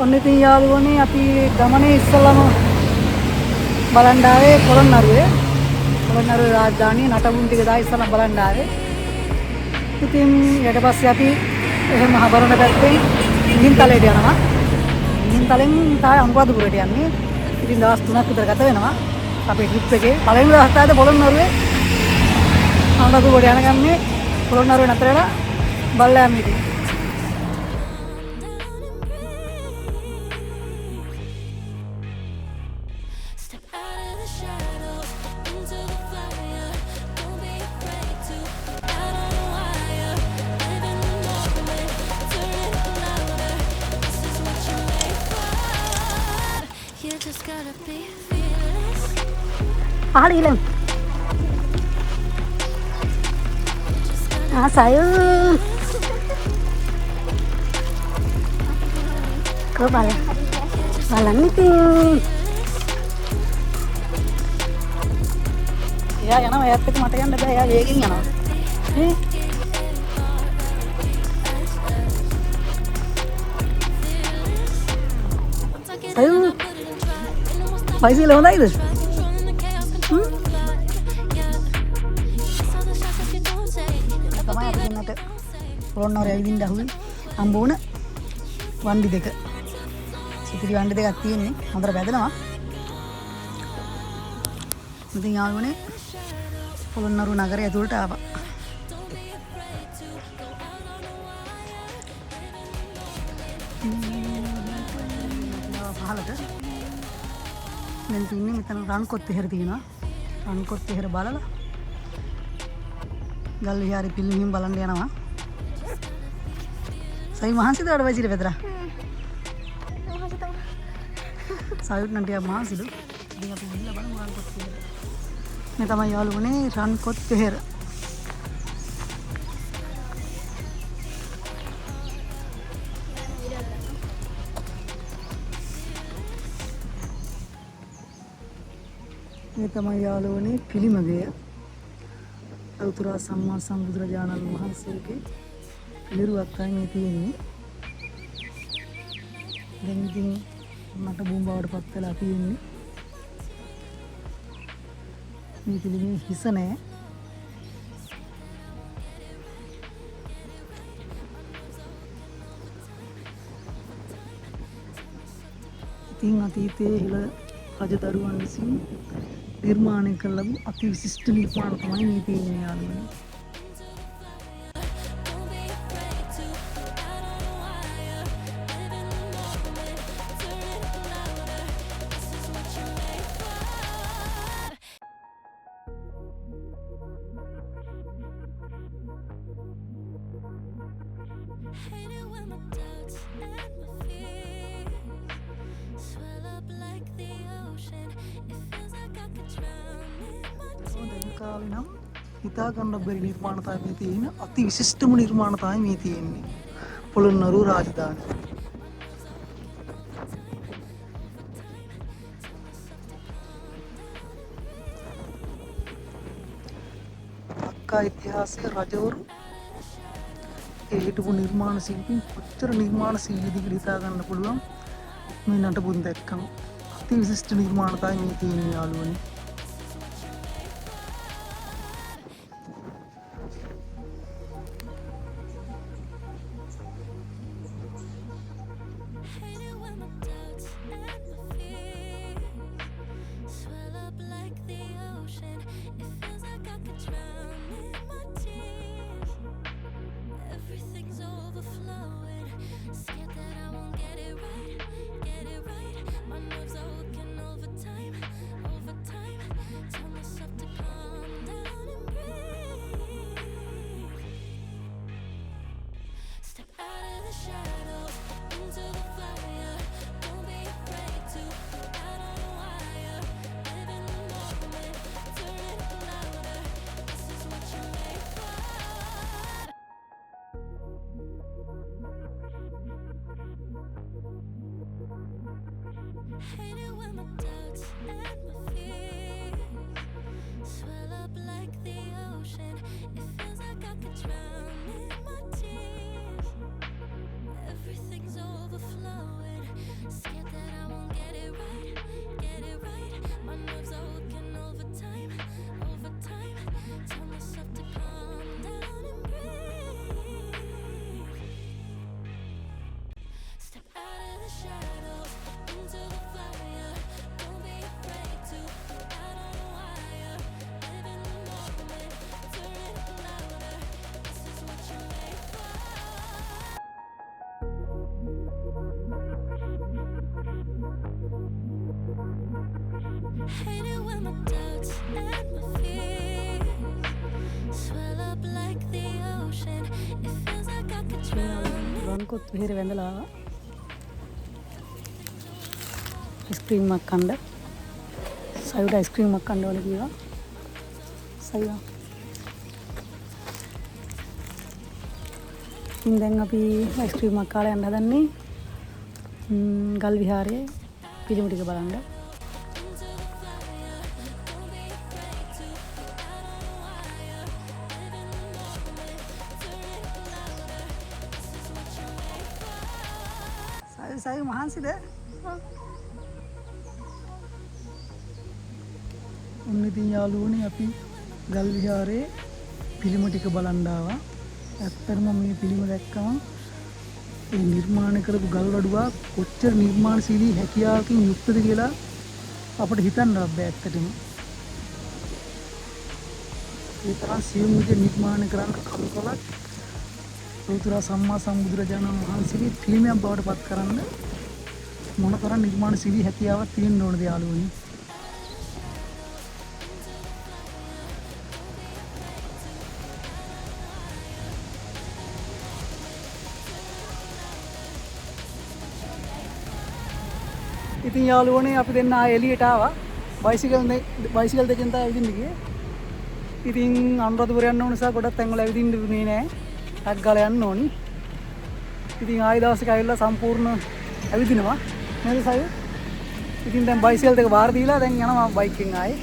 ඔන්න ඉතින් යාළුවනේ අපි ගමනේ ඉස්සලම බලන්න ආවේ පොළොන්නරුවේ. පොළොන්නරුවේ රාජධානිය නටබුන් ටික දා ඉස්සලම බලන්න ආවේ. ඉතින් ඊට පස්සේ අපි එහෙම හබරන පැත්තෙන් මිහින්තලයට යනවා. මිහින්තලෙන් තායි අනුරාධපුරයට යන්නේ. ඉතින් දවස් 3ක් විතර ගත වෙනවා. අපේ ට්‍රිප් එකේ පළවෙනි දවස් තාද පොළොන්නරුවේ අනුරාධපුරයට යන ගමනේ පොළොන්නරුවේ නතර වෙලා බලලා යන්නේ ඉතින්. Ahli ilang. Saya ke balan itu. Ya, yang nama ya itu mata yang ada ya weging ya nama. Saya paisi lewat itu. තමයි අපි දෙන්නට පොළොන්නරුව ඇවිදින්න ආවේ හම්බ වුණ වණ්ඩි දෙක. සිතිරි වණ්ඩි දෙකක් තියෙන්නේ. හොඳට බැදෙනවා. ඉතින් යාළුවනේ පොළොන්නරුව නගරය ඇතුළට ආවා. පහළට දැන් තින්නේ මෙතන රන්කොත් විහෙර තියෙනවා. රන්කොත් විහෙර බලලා ගල් විහාරේ පිළිමින් බලන්න යනවා. සයි මහන්සිද වඩ වෙසිර පෙදරා. සයිුත් නම් ටිකක් මහන්සිලු. ඉතින් අපි ගිහලා බලමු රන්කොත් විහෙර. මේ තමයි යාළුවනේ රන්කොත් විහෙර. මේ තමයි යාළුවනේ පිළිමගය. උතුරා සම්මා සම්බුදුරජාණන් වහන්සේගේ පිළිරුවක් තමයි මේ තියෙන්නේ. දැන් ඉතින් මට බූම්බාවට පත් වෙලා තියෙන්නේ. මේ පිළිමේ හිස නැහැ. ඉතින් අතීතයේ හිල රජදරුවන් විසින් නිර්මාණය කළ ලබු අති විශිෂ්ට නිර්මාණ තමයි මේ තියෙන්නේ යාළුවනේ. නම් හිතා ගන්න බැරි නිර්මාණ තමයි මේ තියෙන්නේ. අති විශිෂ්ටම නිර්මාණ තමයි මේ තියෙන්නේ. පොළොන්නරුව රාජධානිය. ලංකා ඉතිහාසයේ රජවරු ඒ හිටපු නිර්මාණ ශිල්පීන් කොච්චර නිර්මාණ ශීලීද කියලා හිතා ගන්න පුළුවන්. මේ නටබුන් දැක්කම අති විශිෂ්ට නිර්මාණ තමයි මේ තියෙන්නේ යාළුවනේ. ලංකොත් විහෙර වැඳලා ආවා. අයිස්ක්‍රීම් එකක් කන්න. සයුට අයිස්ක්‍රීම් එකක් කන්න ඕනේ කිව්වා. සයුවා. ඉතින් දැන් අපි අයිස්ක්‍රීම් එකක් කාලා යන්න හදන්නේ. ගල් විහාරයේ පිළිම ටික බලන්න. සයු මහන්සිද? ඔන්න ඉතින් යාළුවනේ අපි ගල් විහාරයේ පිළිම ටික බලන්න ආවා. ඇත්තටම මේ පිළිම දැක්කම ඒ නිර්මාණය කරපු ගල් වඩුවා කොච්චර නිර්මාණශීලී හැකියාවකින් යුක්තද කියලා අපිට හිතන්නවත් බෑ ඇත්තටම. ඒ තරම් සියුම් විදිහට නිර්මාණය කරන්න කල්පලක් ලෝතර සම්මා සම්බුදුරජාණන් වහන්සේගේ පිළිමයක් බවට පත් කරන්න මොනතරම් නිර්මාණශීලී හැකියාවක් තියෙන්න ඕනද යාළුවනි. ඉතින් යාළුවනේ අපි දෙන්න ආයෙ එළියට ආවා. බයිසිකල් දෙකෙන් තමයි ඇවිදින්න ගියේ. ඉතින් අනුරාධපුර යන්න ඕන නිසා ගොඩක් තැන්වල ඇවිදින්න දුන්නේ නෑ. ටක් ගාලා යන්න ඕනි. ඉතින් ආයෙ දවසක ඇවිල්ලා සම්පූර්ණ ඇවිදිනවා. නේද සයු? ඉතින් දැන් බයිසිකල් දෙක බාර දීලා දැන් යනවා බයික් එකෙන් ආයෙ.